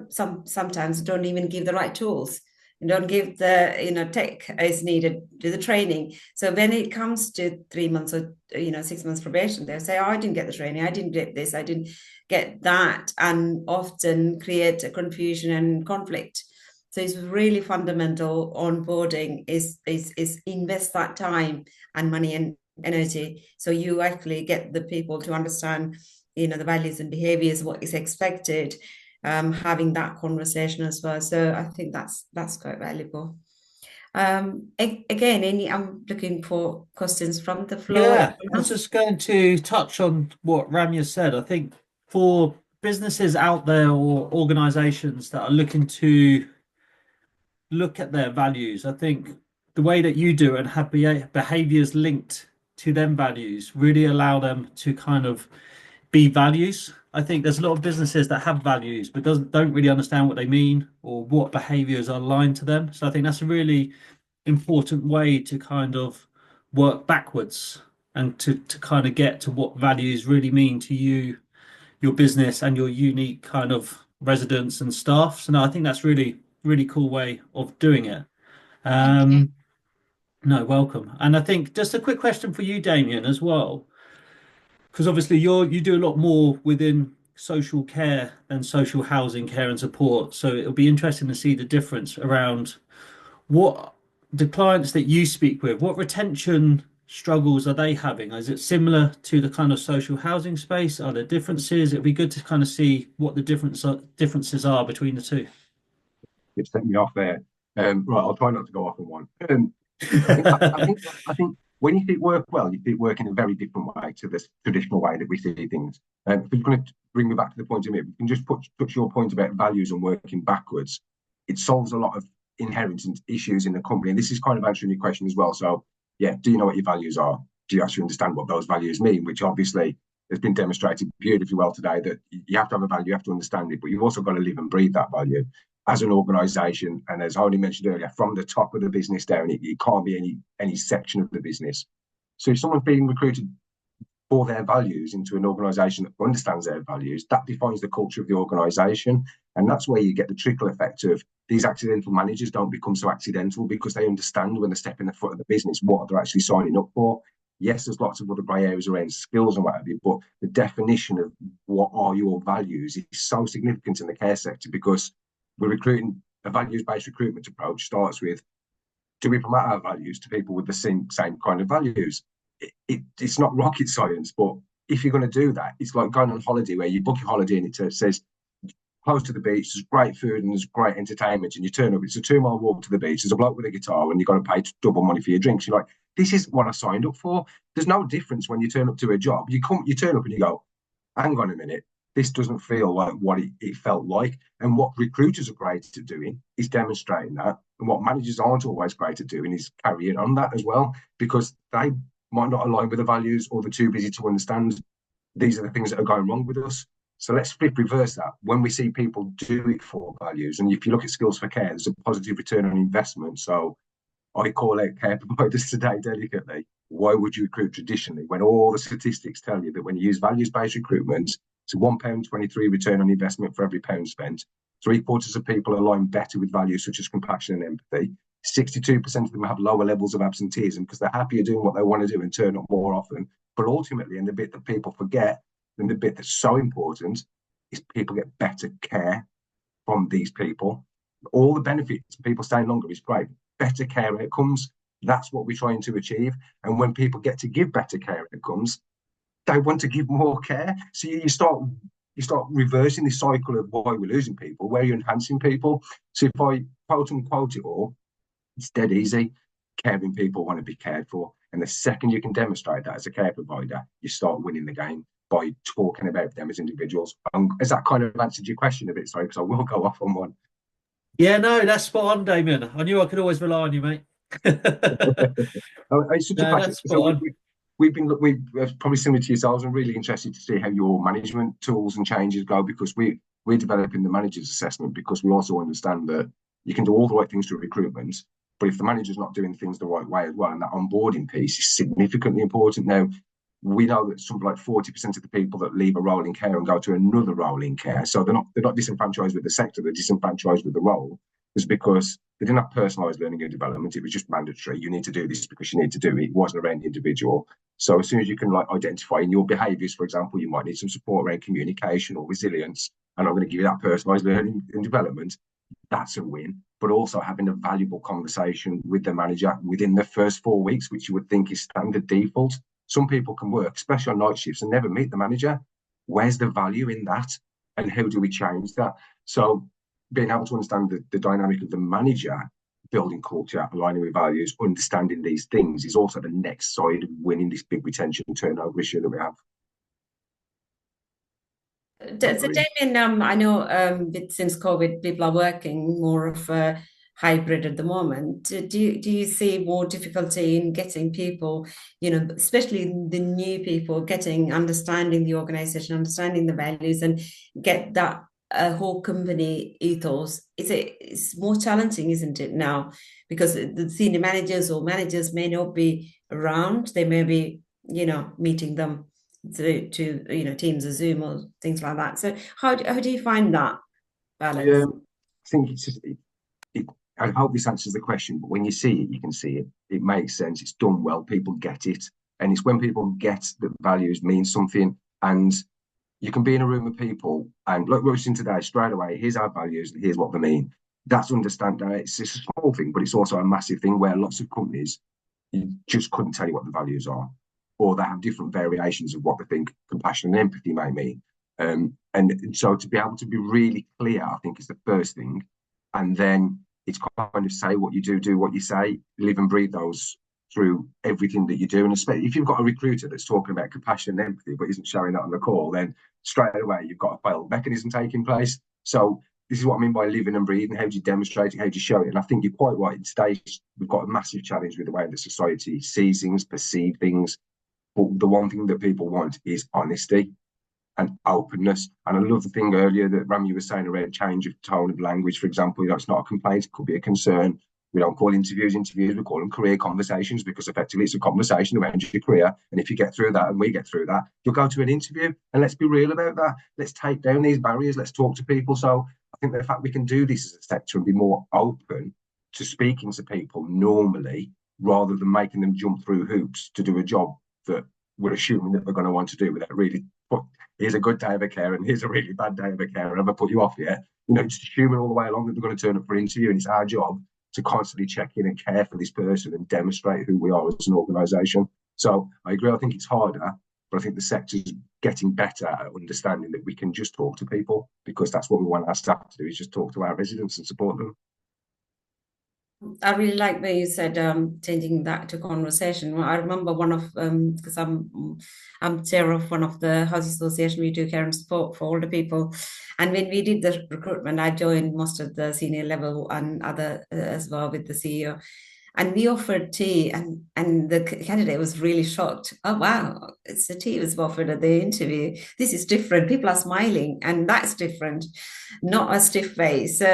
[SPEAKER 1] Sometimes don't even give the right tools, and don't give the tech is needed to the training. So when it comes to 3 months or 6 months probation, they'll say, oh, I didn't get the training, I didn't get this, I didn't get that, and often create a confusion and conflict. So it's really fundamental. Onboarding is invest that time and money and energy, so you actually get the people to understand the values and behaviors, what is expected, having that conversation as well. So I think that's quite valuable. Again, I'm looking for questions from the floor.
[SPEAKER 2] Yeah, I was just going to touch on what Ramya said. I think for businesses out there or organizations that are looking to look at their values, I think the way that you do it and have behaviors linked to them values really allow them to kind of be values. I think there's a lot of businesses that have values but don't really understand what they mean or what behaviors are aligned to them. So I think that's a really important way to kind of work backwards and to kind of get to what values really mean to you, your business, and your unique kind of residents and staff. So no, I think that's really, really cool way of doing it. No, welcome. And I think just a quick question for you, Damien, as well, because obviously you do a lot more within social care and social housing care and support. So it'll be interesting to see the difference around what the clients that you speak with, what retention struggles are they having? Is it similar to the kind of social housing space? Are there differences? It'd be good to kind of see what the differences are between the two.
[SPEAKER 4] You've set me off there. Right, I'll try not to go off on one. I think when you think work well, you think work in a very different way to this traditional way that we see things. If you're going to bring me back to the point of it, we can just touch your point about values and working backwards. It solves a lot of inherent issues in the company, and this is kind of answering your question as well. So, yeah, do you know what your values are? Do you actually understand what those values mean? Which obviously has been demonstrated beautifully well today, that you have to have a value, you have to understand it, but you've also got to live and breathe that value. as an organisation, and as Hony mentioned earlier, from the top of the business down, it can't be any section of the business. So if someone's being recruited for their values into an organisation that understands their values, that defines the culture of the organisation. And that's where you get the trickle effect of these accidental managers don't become so accidental, because they understand when they step in the front of the business what they're actually signing up for. Yes, there's lots of other grey areas around skills and what have you, but the definition of what are your values is so significant in the care sector, because we're recruiting. A values-based recruitment approach starts with, do we promote our values to people with the same kind of values? It's not rocket science, but if you're going to do that, it's like going on holiday, where you book your holiday and it says close to the beach, there's great food and there's great entertainment, and you turn up, it's a 2-mile walk to the beach, there's a bloke with a guitar, and you've got to pay double money for your drinks. You're like, this is what I signed up for. There's no difference when you turn up to a job. You turn up and you go, hang on a minute, this doesn't feel like what it felt like. And what recruiters are great at doing is demonstrating that. And what managers aren't always great at doing is carrying on that as well, because they might not align with the values, or they're too busy to understand these are the things that are going wrong with us. So let's reverse that. When we see people do it for values, and if you look at Skills for Care, there's a positive return on investment. So I call out care providers today delicately. Why would you recruit traditionally when all the statistics tell you that when you use values-based recruitment, it's a £1.23 return on investment for every pound spent. 3/4 of people align better with values such as compassion and empathy. 62% of them have lower levels of absenteeism because they're happier doing what they want to do and turn up more often. But ultimately, and the bit that people forget, and the bit that's so important, is people get better care from these people. All the benefits of people staying longer is great. Better care outcomes, that's what we're trying to achieve. And when people get to give better care outcomes, they want to give more care. So you start reversing this cycle of why we're losing people, where you're enhancing people. So if I quote unquote it all, it's dead easy. Caring people want to be cared for. And the second you can demonstrate that as a care provider, you start winning the game by talking about them as individuals. Has that kind of answered your question a bit? Sorry, because I will go off on one.
[SPEAKER 2] Yeah, no, that's spot on, Damien. I knew I could always rely on you, mate.
[SPEAKER 4] It's such a pleasure. So we've probably similar to yourselves. I'm really interested to see how your management tools and changes go, because we're developing the manager's assessment, because we also understand that you can do all the right things to recruitment, but if the manager's not doing things the right way as well, and that onboarding piece is significantly important. Now, we know that something like 40% of the people that leave a role in care and go to another role in care, so they're not disenfranchised with the sector, they're disenfranchised with the role, is because they didn't have personalised learning and development. It was just mandatory. You need to do this because you need to do it. It wasn't around the individual. So as soon as you can identify in your behaviours, for example, you might need some support around communication or resilience, and I'm going to give you that personalised learning and development, that's a win. But also having a valuable conversation with the manager within the first 4 weeks, which you would think is standard default. Some people can work, especially on night shifts, and never meet the manager. Where's the value in that? And how do we change that? So being able to understand the dynamic of the manager, building culture, aligning with values, understanding these things is also the next side of winning this big retention and turnover issue that we have.
[SPEAKER 1] So Damien, I know since COVID, people are working more of a hybrid at the moment. Do you see more difficulty in getting people, especially the new people, understanding the organization, understanding the values, and get that whole company ethos? It's more challenging, isn't it, now? Because the senior managers or managers may not be around. They may be, meeting them to Teams or Zoom or things like that. So how do you find that balance?
[SPEAKER 4] I think it's just, I hope this answers the question, but when you see it, you can see it. It makes sense. It's done well. People get it. And it's when people get that values mean something, and you can be in a room of people and look, we're seeing today straight away, here's our values, and here's what they mean. That's understanding. It's a small thing, but it's also a massive thing where lots of companies, you just couldn't tell you what the values are, or they have different variations of what they think compassion and empathy may mean. And so to be able to be really clear, I think, is the first thing. And then it's kind of say what you do what you say, live and breathe those through everything that you do. And especially if you've got a recruiter that's talking about compassion and empathy, but isn't showing that on the call, then straight away you've got a failed mechanism taking place. So this is what I mean by living and breathing. How do you demonstrate it? How do you show it? And I think you're quite right. In today's, we've got a massive challenge with the way that society sees things, perceive things. But the one thing that people want is honesty. and openness. And I love the thing earlier that Rami was saying around change of tone of language, for example. It's not a complaint, it could be a concern. We don't call interviews, we call them career conversations, because effectively it's a conversation around your career. And if you get through that and we get through that, you'll go to an interview. And let's be real about that. Let's take down these barriers. Let's talk to people. So I think the fact we can do this as a sector and be more open to speaking to people normally, rather than making them jump through hoops to do a job that we're assuming that they're going to want to do without really, here's a good day of a care and here's a really bad day of a care. Have I put you off yet? Just assuming all the way along that they're going to turn up for an interview, and it's our job to constantly check in and care for this person and demonstrate who we are as an organisation. So I agree. I think it's harder, but I think the sector's getting better at understanding that we can just talk to people, because that's what we want our staff to do, is just talk to our residents and support them.
[SPEAKER 1] I really like when you said changing that to conversation. Well, I remember one of because I'm chair of one of the housing association. We do care and support for older people, and when we did the recruitment, I joined most of the senior level and other as well with the CEO. And we offered tea, and the candidate was really shocked. Oh wow, it's the tea was offered at the interview. This is different. People are smiling, and that's different, not a stiff face. So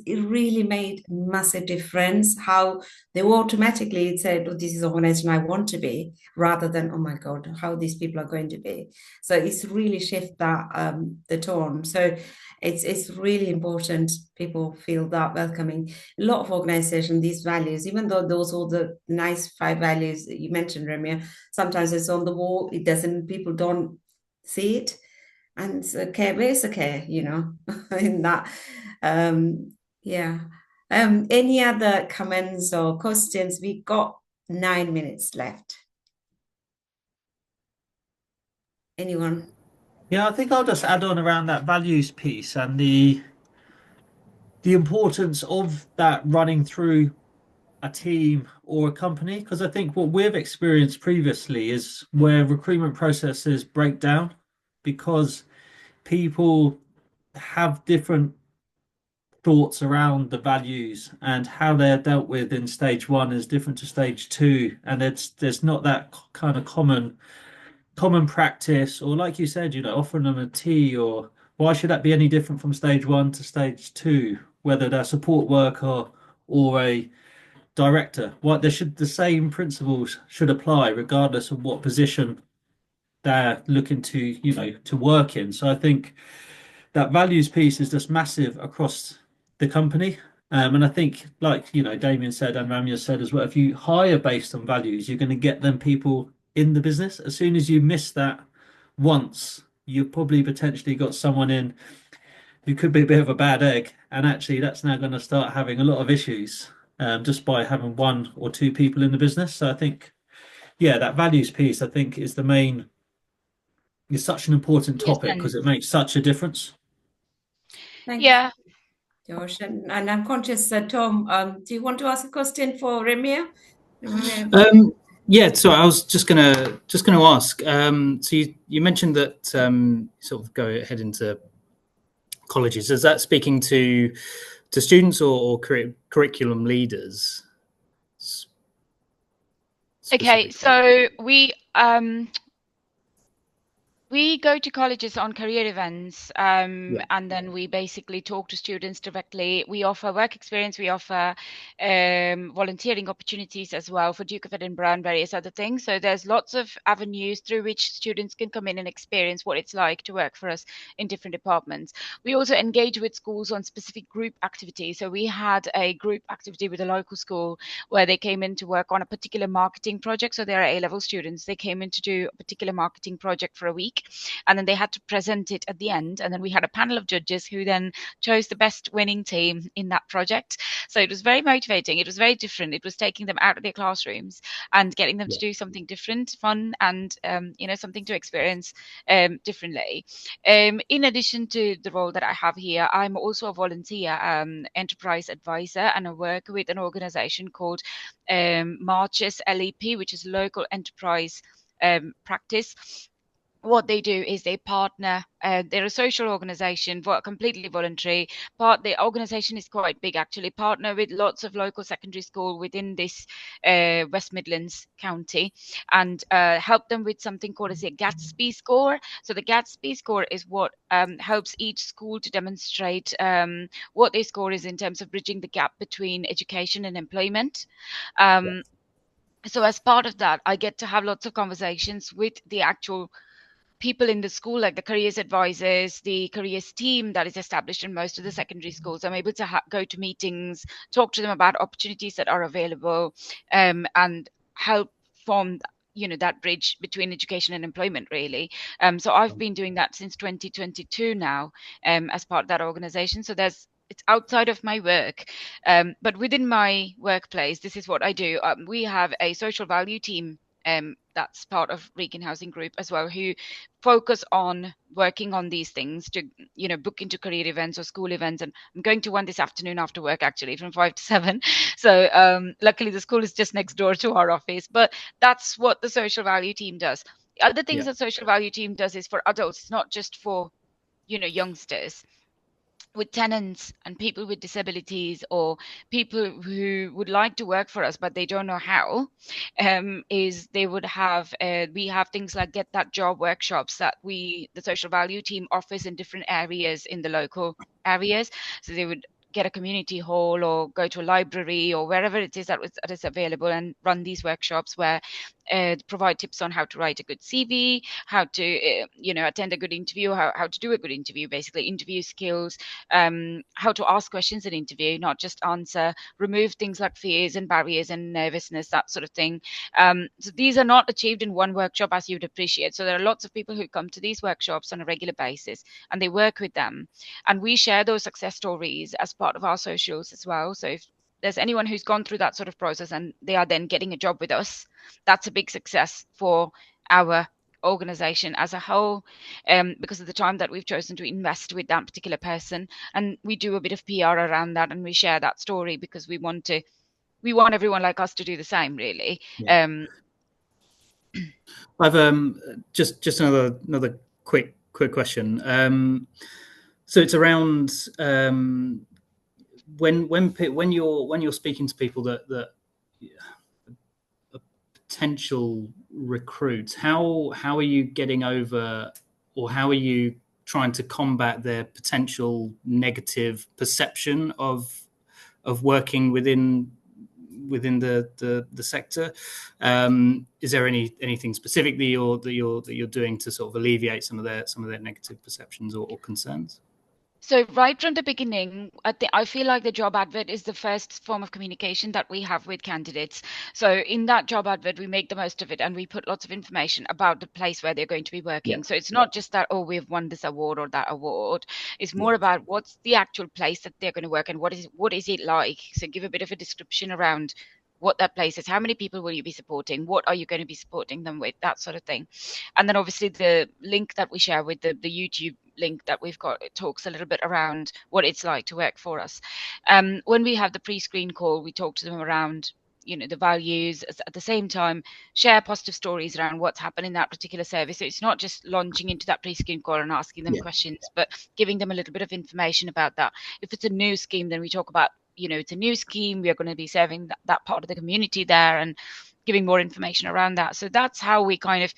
[SPEAKER 1] it really made massive difference how they automatically said, "Oh, this is the organization I want to be," rather than, "Oh my God, how these people are going to be." So it's really shift that the tone. So it's really important people feel that welcoming. A lot of organizations, these values, even though those are the nice 5 values that you mentioned, Ramya, sometimes it's on the wall, people don't see it. And care, where's the care, in that. Yeah. Any other comments or questions? We got 9 minutes left. Anyone?
[SPEAKER 2] Yeah, I think I'll just add on around that values piece and the importance of that running through a team or a company, because I think what we've experienced previously is where recruitment processes break down because people have different thoughts around the values, and how they're dealt with in stage 1 is different to stage 2, and there's not that kind of common practice, or like you said, offering them a tea, or why should that be any different from stage 1 to stage 2, whether they're support worker or a director. The same principles should apply regardless of what position they're looking to work in. So I think that values piece is just massive across the company. And I think, like, Damien said and Ramya said as well, if you hire based on values, you're going to get them people in the business. As soon as you miss that once, you've probably potentially got someone in who could be a bit of a bad egg. And actually, that's now going to start having a lot of issues just by having 1 or 2 people in the business. So I think, yeah, that values piece, I think, is such an important topic because it makes such a difference.
[SPEAKER 1] Thank you, Josh. And I'm conscious that Tom, do you want to ask a question for Ramya?
[SPEAKER 5] Yeah, so I was just gonna ask. So you mentioned that sort of go ahead into colleges. Is that speaking to students or curriculum leaders?
[SPEAKER 3] Okay, so we go to colleges on career events, and then we basically talk to students directly. We offer work experience, we offer volunteering opportunities as well for Duke of Edinburgh and various other things. So there's lots of avenues through which students can come in and experience what it's like to work for us in different departments. We also engage with schools on specific group activities. So we had a group activity with a local school where they came in to work on a particular marketing project. So they're A-level students. They came in to do a particular marketing project for a week, and then they had to present it at the end, and then we had a panel of judges who then chose the best winning team in that project. So it was very motivating. It was very different. It was taking them out of their classrooms and getting them to do something different, fun, and something to experience differently. In addition to the role that I have here, I'm also a volunteer enterprise advisor, and I work with an organization called Marches LEP, which is local enterprise practice. what they do is they partner. They're a social organisation, completely voluntary. The organisation is quite big, actually. Partner with lots of local secondary school within this West Midlands county, and help them with something called as a Gatsby score. So the Gatsby score is what helps each school to demonstrate what their score is in terms of bridging the gap between education and employment. So as part of that, I get to have lots of conversations with the actual people in the school, like the careers advisors, the careers team that is established in most of the secondary schools. I'm able to go to meetings, talk to them about opportunities that are available, and help form that bridge between education and employment, really. So I've been doing that since 2022 now, as part of that organization. So it's outside of my work, but within my workplace, this is what I do. We have a social value team, that's part of Regan Housing Group as well, who focus on working on these things to, book into career events or school events. And I'm going to one this afternoon after work, actually, from 5 to 7. So luckily the school is just next door to our office. But that's what the social value team does. The other things that social value team does is for adults. It's not just for, youngsters. With tenants and people with disabilities, or people who would like to work for us but they don't know how, is they would have we have things like Get That Job workshops that the social value team offers in different areas in the local areas. So they would get a community hall or go to a library or wherever it is that is available, and run these workshops where provide tips on how to write a good CV, how to attend a good interview, how to do a good interview, basically interview skills, how to ask questions in interview, not just answer, remove things like fears and barriers and nervousness, that sort of thing. So these are not achieved in one workshop, as you'd appreciate. So there are lots of people who come to these workshops on a regular basis, and they work with them, and we share those success stories as part of our socials as well. So if there's anyone who's gone through that sort of process and they are then getting a job with us, that's a big success for our organization as a whole, because of the time that we've chosen to invest with that particular person. And we do a bit of PR around that, and we share that story because we want everyone like us to do the same, really.
[SPEAKER 5] I've just another quick question. So it's around when you're speaking to people that potential recruits, how are you getting over, or how are you trying to combat their potential negative perception of working within the sector? Is there anything specific that you're doing to sort of alleviate some of their negative perceptions or concerns?
[SPEAKER 3] So right from the beginning, I feel like the job advert is the first form of communication that we have with candidates. So in that job advert, we make the most of it, and we put lots of information about the place where they're going to be working. Yeah. So it's not just that, oh, we've won this award or that award. It's more about what's the actual place that they're going to work, and what is it like. So give a bit of a description around what that place is, how many people will you be supporting, what are you going to be supporting them with, that sort of thing. And then obviously the link that we share with the YouTube link that we've got, it talks a little bit around what it's like to work for us. When we have the pre-screen call, we talk to them around the values, at the same time share positive stories around what's happened in that particular service. So it's not just launching into that pre-screen call and asking them questions, but giving them a little bit of information about that. If it's a new scheme, then we talk about it's a new scheme, we are going to be serving that part of the community there, and giving more information around that. So that's how we kind of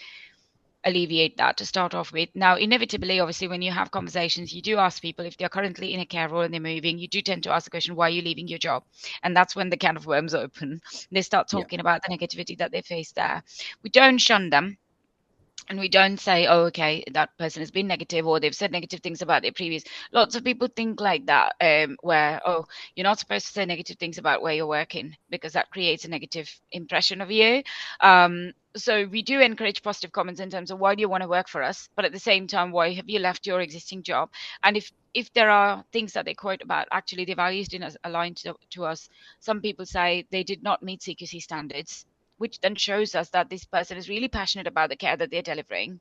[SPEAKER 3] alleviate that to start off with. Now, inevitably, obviously, when you have conversations, you do ask people if they're currently in a care role and they're moving, you do tend to ask the question, why are you leaving your job? And that's when the can of worms open. They start talking about the negativity that they face there. We don't shun them. And we don't say, oh, okay, that person has been negative, or they've said negative things about their previous. Lots of people think like that, where, oh, you're not supposed to say negative things about where you're working because that creates a negative impression of you. So we do encourage positive comments in terms of why do you want to work for us, but at the same time, why have you left your existing job? And if there are things that they quote about, actually the values didn't align to us. Some people say they did not meet CQC standards, which then shows us that this person is really passionate about the care that they're delivering.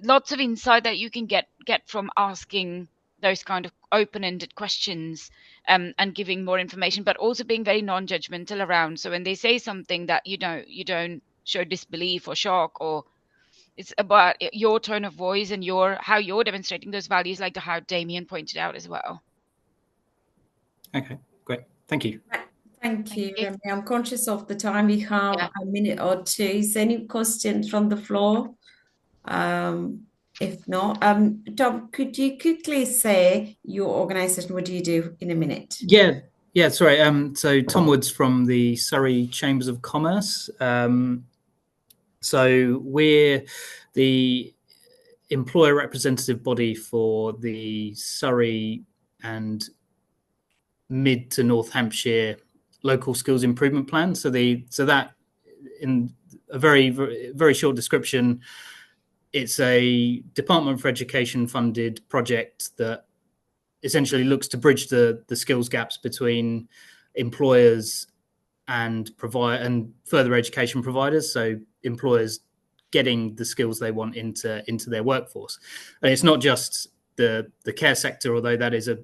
[SPEAKER 3] Lots of insight that you can get from asking those kind of open-ended questions, and giving more information, but also being very non-judgmental around. So when they say something that you don't show disbelief or shock or it's about your tone of voice and how you're demonstrating those values, like how Damien pointed out as well.
[SPEAKER 5] Okay, great. Thank you.
[SPEAKER 1] Thank you, Remy. I'm conscious of the time. We have a minute or two. Is there any questions from the floor? If not, Tom, could you quickly say your organization? What do you do in a minute?
[SPEAKER 5] Yeah, sorry. So Tom Woods from the Surrey Chambers of Commerce. So we're the employer representative body for the Surrey and Mid to North Hampshire local skills improvement plan. So that, in a very, very, very short description, it's a Department for Education funded project that essentially looks to bridge the skills gaps between employers and further education providers. So employers getting the skills they want into their workforce. And it's not just the care sector, although that is a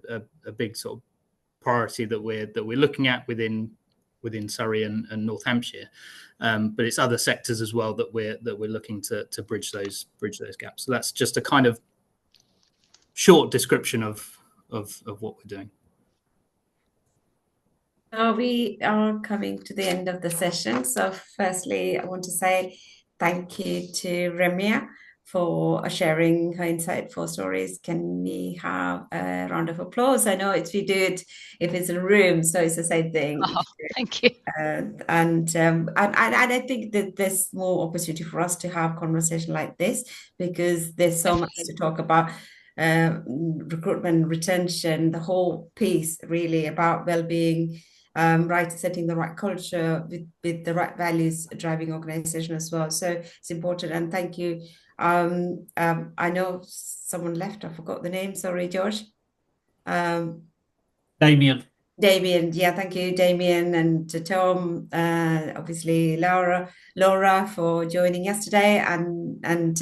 [SPEAKER 5] big sort of priority that we're looking at within Surrey and North Hampshire, but it's other sectors as well that we're looking to bridge those gaps. So that's just a kind of short description of what we're doing.
[SPEAKER 1] We are coming to the end of the session. So firstly, I want to say thank you to Remia for sharing her insightful stories. Can we have a round of applause? I know we do it if it's in a room, so it's the same thing.
[SPEAKER 3] Oh, thank you.
[SPEAKER 1] And I think that there's more opportunity for us to have conversation like this, because there's so much to talk about. Recruitment and retention, the whole piece really about well-being, right, setting the right culture with the right values driving organization as well. So it's important, and thank you. I know someone left, I forgot the name, sorry, George.
[SPEAKER 2] Damien,
[SPEAKER 1] yeah, thank you, Damien, and to Tom, obviously Laura for joining yesterday, and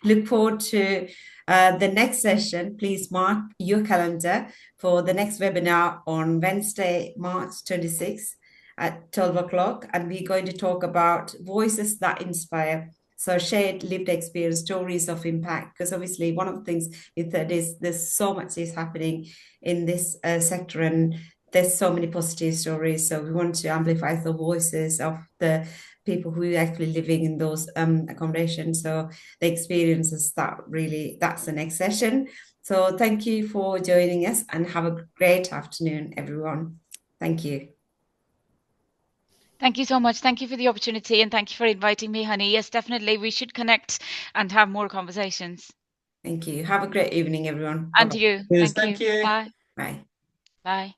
[SPEAKER 1] look forward to the next session. Please mark your calendar for the next webinar on Wednesday, March 26th at 12 o'clock, and we're going to talk about voices that inspire. So shared lived experience, stories of impact, because obviously one of the things is that there's so much is happening in this sector, and there's so many positive stories. So we want to amplify the voices of the people who are actually living in those accommodations. So the experiences that's the next session. So thank you for joining us, and have a great afternoon, everyone. Thank you.
[SPEAKER 3] Thank you so much. Thank you for the opportunity, and thank you for inviting me, Hony. Yes, definitely. We should connect and have more conversations.
[SPEAKER 1] Thank you. Have a great evening, everyone.
[SPEAKER 3] And to you.
[SPEAKER 2] Yes,
[SPEAKER 3] Thank you.
[SPEAKER 2] you.
[SPEAKER 3] Bye.
[SPEAKER 1] Bye.
[SPEAKER 3] Bye.